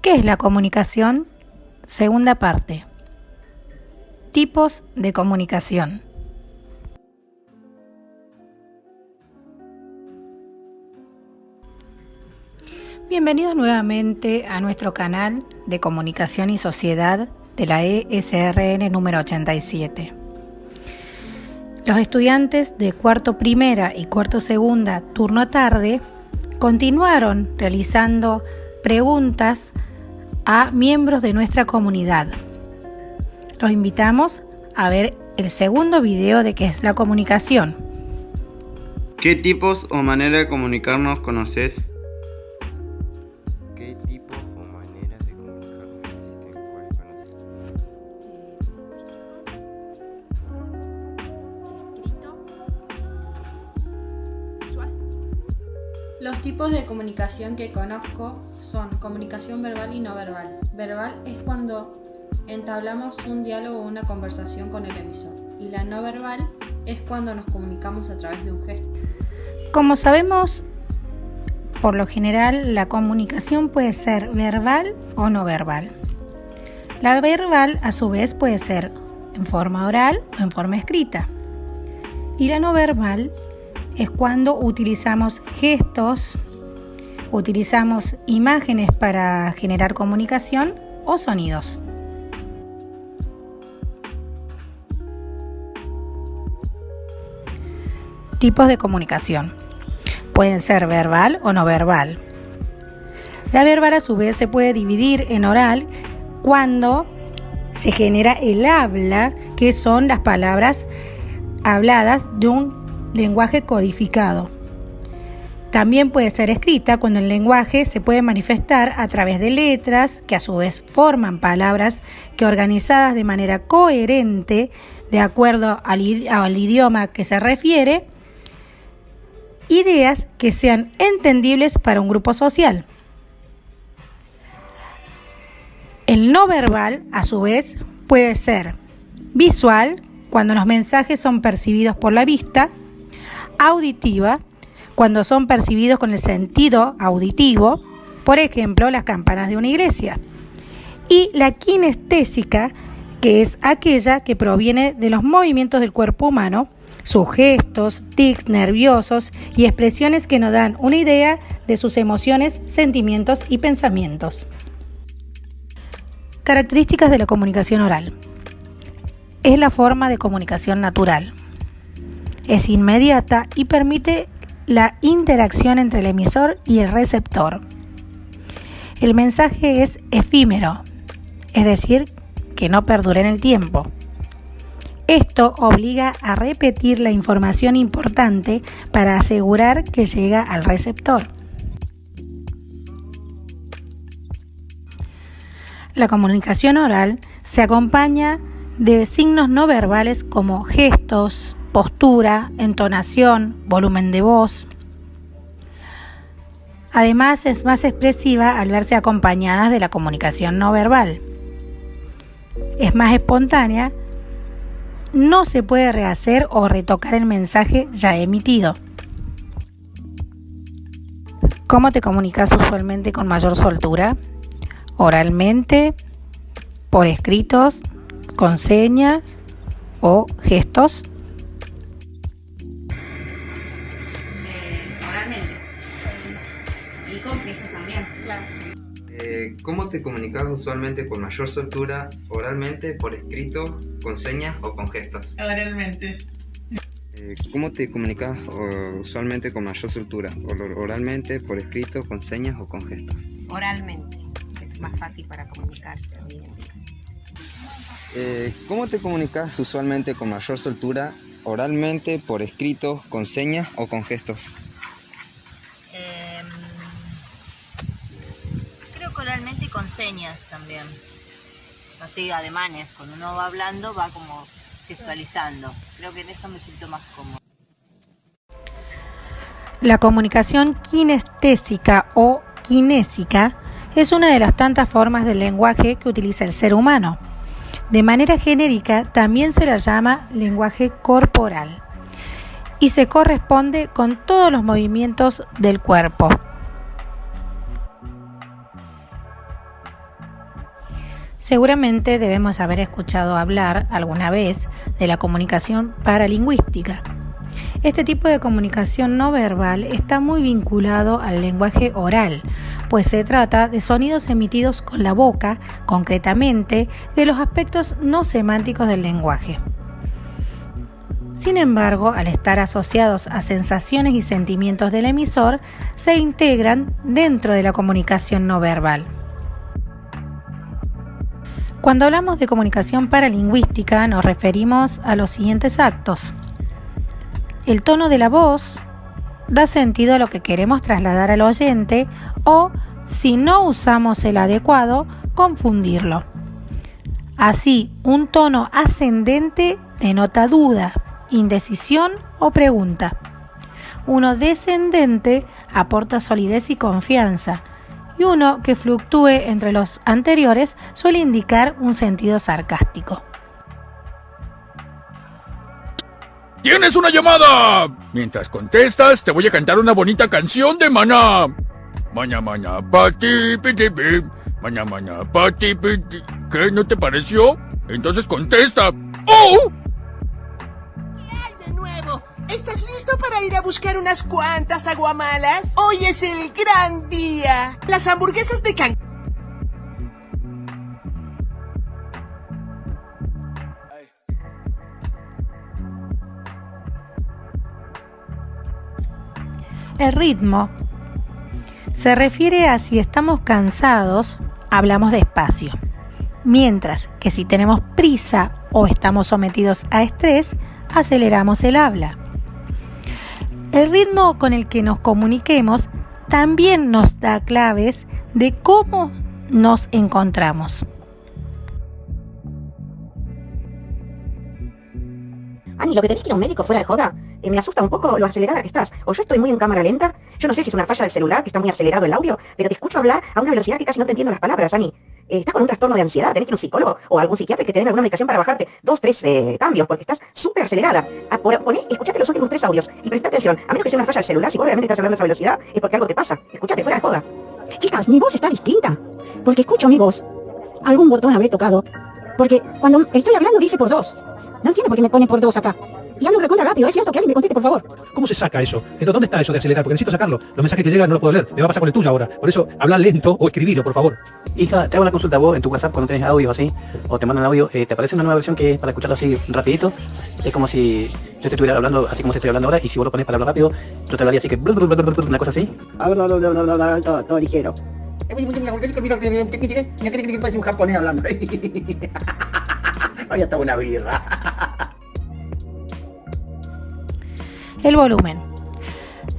¿Qué es la comunicación? Segunda parte. Tipos de comunicación. Bienvenidos nuevamente a nuestro canal de Comunicación y Sociedad de la ESRN número 87. Los estudiantes de cuarto primera y cuarto segunda turno tarde continuaron realizando preguntas a miembros de nuestra comunidad. Los invitamos a ver el segundo video de qué es la comunicación. ¿Qué tipos o maneras de comunicarnos conoces? ¿Qué tipos o maneras de comunicarnos existen? ¿Cuáles conoces? Escrito, visual. Los tipos de comunicación que conozco son comunicación verbal y no verbal. Verbal es cuando entablamos un diálogo o una conversación con el emisor, y la no verbal es cuando nos comunicamos a través de un gesto. Como sabemos, por lo general la comunicación puede ser verbal o no verbal. La verbal a su vez puede ser en forma oral o en forma escrita. Y la no verbal es cuando utilizamos gestos, utilizamos imágenes para generar comunicación o sonidos. Tipos de comunicación. Pueden ser verbal o no verbal. La verbal a su vez se puede dividir en oral cuando se genera el habla, que son las palabras habladas de un lenguaje codificado. También puede ser escrita cuando el lenguaje se puede manifestar a través de letras que a su vez forman palabras que organizadas de manera coherente de acuerdo al idioma que se refiere, ideas que sean entendibles para un grupo social. El no verbal, a su vez, puede ser visual, cuando los mensajes son percibidos por la vista, auditiva, cuando son percibidos con el sentido auditivo, por ejemplo, las campanas de una iglesia, y la kinestésica, que es aquella que proviene de los movimientos del cuerpo humano, sus gestos, tics nerviosos y expresiones que nos dan una idea de sus emociones, sentimientos y pensamientos. Características de la comunicación oral. Es la forma de comunicación natural. Es inmediata y permite la interacción entre el emisor y el receptor. El mensaje es efímero, es decir, que no perdura en el tiempo. Esto obliga a repetir la información importante para asegurar que llega al receptor. La comunicación oral se acompaña de signos no verbales como gestos, postura, entonación, volumen de voz. Además, es más expresiva al verse acompañada de la comunicación no verbal. Es más espontánea. No se puede rehacer o retocar el mensaje ya emitido. ¿Cómo te comunicas usualmente con mayor soltura? Oralmente, por escritos, con señas o gestos. Oralmente. Y con gestos también, claro. ¿Cómo te comunicas usualmente con mayor soltura? ¿Oralmente, por escrito, con señas o con gestos? Oralmente. ¿Cómo te comunicas usualmente con mayor soltura? ¿Oralmente, por escrito, con señas o con gestos? Oralmente, que es más fácil para comunicarse hoy en día. ¿Cómo te comunicas usualmente con mayor soltura? ¿Oralmente, por escrito, con señas o con gestos? Creo que oralmente y con señas también. Así, ademanes, cuando uno va hablando va como gestualizando. Creo que en eso me siento más cómodo. La comunicación kinestésica o kinésica es una de las tantas formas del lenguaje que utiliza el ser humano. De manera genérica, también se la llama lenguaje corporal y se corresponde con todos los movimientos del cuerpo. Seguramente debemos haber escuchado hablar alguna vez de la comunicación paralingüística. Este tipo de comunicación no verbal está muy vinculado al lenguaje oral, pues se trata de sonidos emitidos con la boca, concretamente de los aspectos no semánticos del lenguaje. Sin embargo, al estar asociados a sensaciones y sentimientos del emisor, se integran dentro de la comunicación no verbal. Cuando hablamos de comunicación paralingüística, nos referimos a los siguientes actos. El tono de la voz da sentido a lo que queremos trasladar al oyente o, si no usamos el adecuado, confundirlo. Así, un tono ascendente denota duda, indecisión o pregunta. Uno descendente aporta solidez y confianza, y uno que fluctúe entre los anteriores suele indicar un sentido sarcástico. ¡Tienes una llamada! Mientras contestas, te voy a cantar una bonita canción de Maná. Maña, maña, pati, piti, pi. Maña, maña, pati, piti. ¿Qué? ¿No te pareció? Entonces contesta. ¡Oh! ¿Qué hay de nuevo? ¿Estás listo para ir a buscar unas cuantas aguamalas? Hoy es el gran día. Las hamburguesas de Cancún. El ritmo se refiere a si estamos cansados, hablamos despacio, mientras que si tenemos prisa o estamos sometidos a estrés, aceleramos el habla. El ritmo con el que nos comuniquemos también nos da claves de cómo nos encontramos. Ani, lo que tenés que ir a un médico fuera de joda, me asusta un poco lo acelerada que estás. O yo estoy muy en cámara lenta, yo no sé si es una falla del celular, que está muy acelerado el audio, pero te escucho hablar a una velocidad que casi no te entiendo las palabras, Ani. Estás con un trastorno de ansiedad, tenés que ir a un psicólogo o algún psiquiatra que te den alguna medicación para bajarte 2, 3 cambios, porque estás súper acelerada. Escuchate los últimos 3 audios y presta atención. A menos que sea una falla del celular, si vos realmente estás hablando a esa velocidad, es porque algo te pasa. Escuchate fuera de joda. Chicas, mi voz está distinta, porque escucho mi voz. Algún botón habré tocado, porque cuando estoy hablando dice por 2. No entiendo por qué me pone por 2 acá. Y hablo recontra rápido, es cierto, que alguien me conteste, por favor. ¿Cómo se saca eso? Entonces, ¿dónde está eso de acelerar? Porque necesito sacarlo. Los mensajes que llegan no los puedo leer. Me va a pasar con el tuyo ahora. Por eso, habla lento o escribilo, por favor. Hija, te hago una consulta. Vos en tu WhatsApp cuando tenés audio así, o te mandan audio, ¿te aparece una nueva versión que es para escucharlo así rapidito? Es como si yo te estuviera hablando así como te estoy hablando ahora, y si vos lo pones para hablar rápido, yo te hablaría así que una cosa así. Todo ligero. Parece un japonés hablando. Vaya, está una birra. El volumen.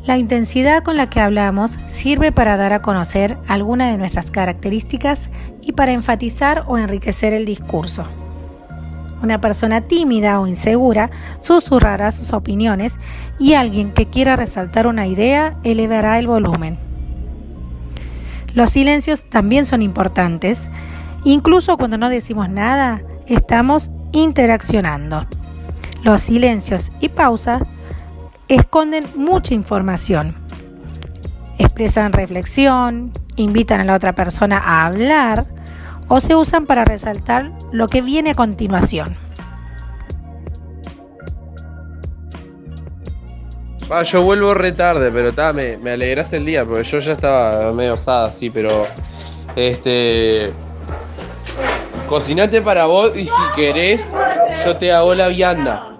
La intensidad con la que hablamos sirve para dar a conocer alguna de nuestras características y para enfatizar o enriquecer el discurso. Una persona tímida o insegura susurrará sus opiniones y alguien que quiera resaltar una idea elevará el volumen. Los silencios también son importantes. Incluso cuando no decimos nada, estamos interaccionando. Los silencios y pausas esconden mucha información. Expresan reflexión, invitan a la otra persona a hablar o se usan para resaltar lo que viene a continuación. Yo vuelvo re tarde, pero me alegrás el día, porque yo ya estaba medio osada, sí, pero cocinate para vos y si querés yo te hago la vianda.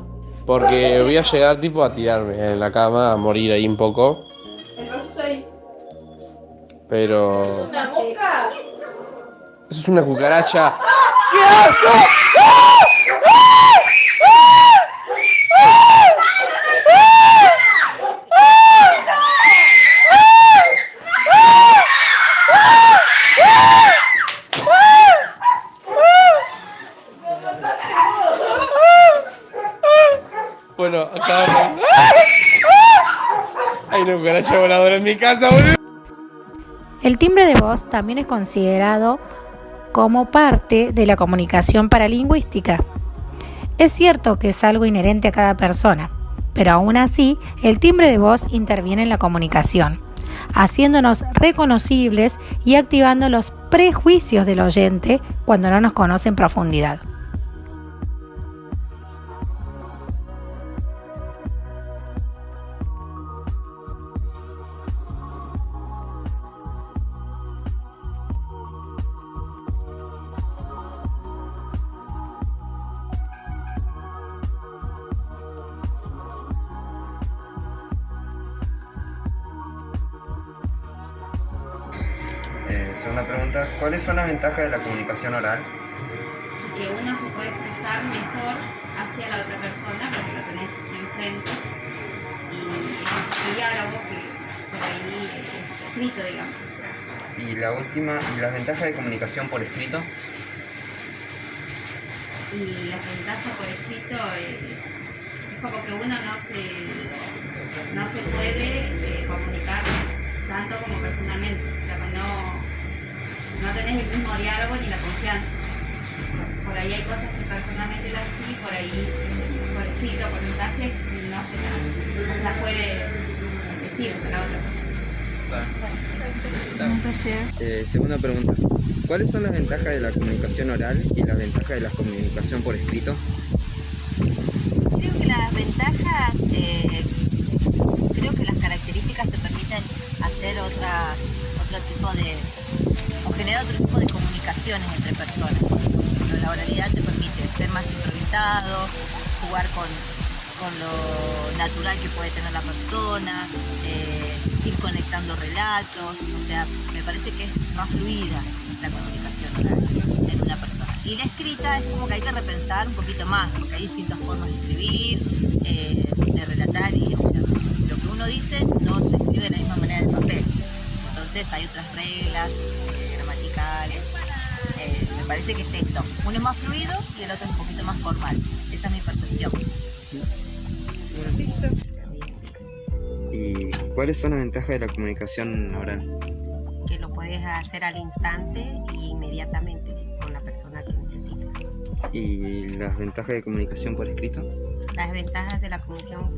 Porque voy a llegar tipo a tirarme en la cama, a morir ahí un poco. Pero... ¿Es una mosca? Eso es una cucaracha. ¡Qué asco! Bueno, acá hay una cucaracha voladora en mi casa, boludo. El timbre de voz también es considerado como parte de la comunicación paralingüística. Es cierto que es algo inherente a cada persona, pero aún así, el timbre de voz interviene en la comunicación. haciéndonos reconocibles y activando los prejuicios del oyente cuando no nos conoce en profundidad. Segunda pregunta, ¿cuáles son las ventajas de la comunicación oral? Que uno se puede expresar mejor hacia la otra persona porque lo tenés enfrente y es un diálogo que por ahí es escrito, digamos. Y la última, ¿y las ventajas de comunicación por escrito? Y las ventajas por escrito es como que uno no se puede comunicar tanto como personalmente, o sea, no tenés el mismo diálogo ni la confianza. Por ahí hay cosas que personalmente las sí, por ahí por escrito, por mensaje, no se las puede decir a la otra persona. Segunda pregunta, ¿cuáles son las ventajas de la comunicación oral y las ventajas de la comunicación por escrito? Creo que las ventajas, creo que las características te permiten hacer otro tipo de, o generar otro tipo de comunicaciones entre personas. Pero la oralidad te permite ser más improvisado, jugar con lo natural que puede tener la persona, ir conectando relatos, o sea, me parece que es más fluida la comunicación oral en una persona. Y la escrita es como que hay que repensar un poquito más, porque hay distintas formas de escribir, de relatar, y o sea, lo que uno dice no se escribe de la misma manera en el papel. Entonces hay otras reglas gramaticales. Me parece que es eso. Uno es más fluido y el otro es un poquito más formal. Esa es mi percepción. ¿Y cuáles son las ventajas de la comunicación oral? Que lo puedes hacer al instante e inmediatamente con la persona que necesitas. ¿Y las ventajas de comunicación por escrito? Las ventajas de la comunicación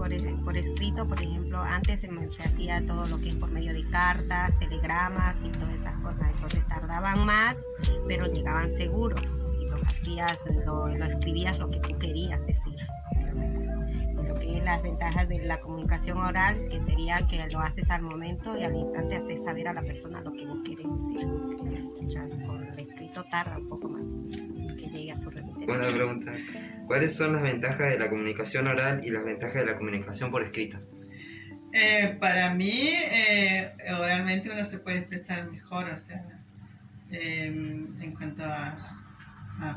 por escrito, por ejemplo, antes se hacía todo lo que es por medio de cartas, telegramas y todas esas cosas, entonces tardaban más, pero llegaban seguros y lo escribías lo que tú querías decir. Lo que es las ventajas de la comunicación oral, que sería que lo haces al momento y al instante haces saber a la persona lo que vos querés decir. Ya con el escrito tarda un poco más que llegue a su remitente. Buena pregunta. ¿Cuáles son las ventajas de la comunicación oral y las ventajas de la comunicación por escrito? Para mí, oralmente uno se puede expresar mejor, o sea, en cuanto a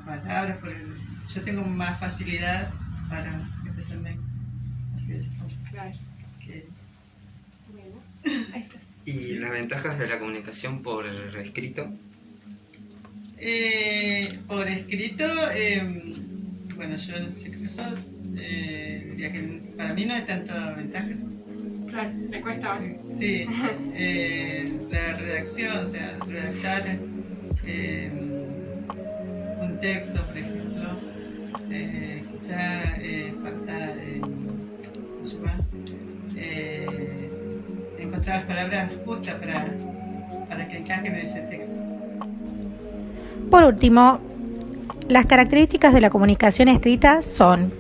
palabras. Yo tengo más facilidad para expresarme así de esa forma. Claro. Bueno, ahí está. ¿Y las ventajas de la comunicación por escrito? Por escrito, bueno, yo sé que sos, diría que para mí no hay tantas ventajas. Claro, me cuesta más. Sí, la redacción, o sea, redactar un texto, por ejemplo, quizá falta ¿cómo se llama? Encontrar las palabras justas para que encajen en ese texto. Por último, las características de la comunicación escrita son: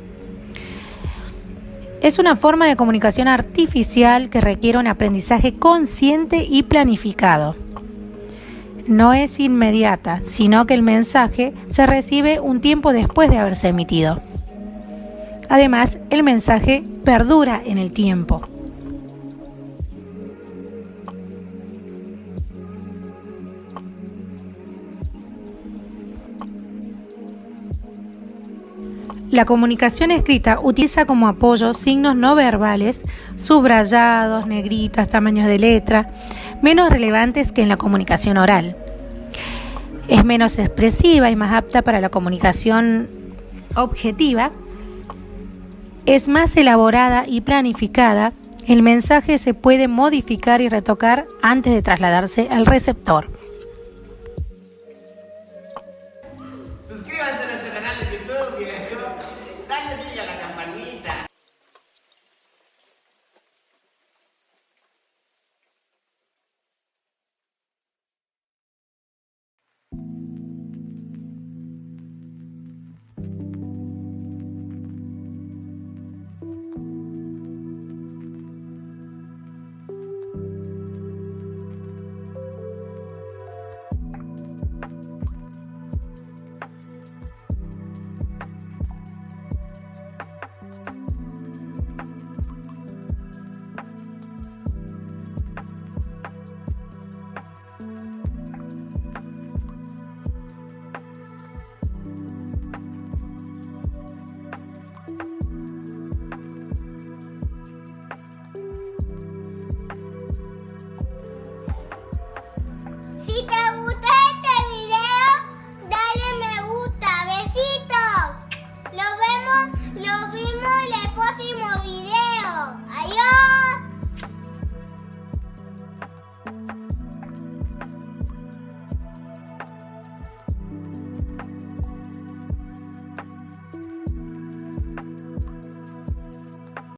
es una forma de comunicación artificial que requiere un aprendizaje consciente y planificado. No es inmediata, sino que el mensaje se recibe un tiempo después de haberse emitido. Además, el mensaje perdura en el tiempo. La comunicación escrita utiliza como apoyo signos no verbales, subrayados, negritas, tamaños de letra, menos relevantes que en la comunicación oral. Es menos expresiva y más apta para la comunicación objetiva. Es más elaborada y planificada. El mensaje se puede modificar y retocar antes de trasladarse al receptor.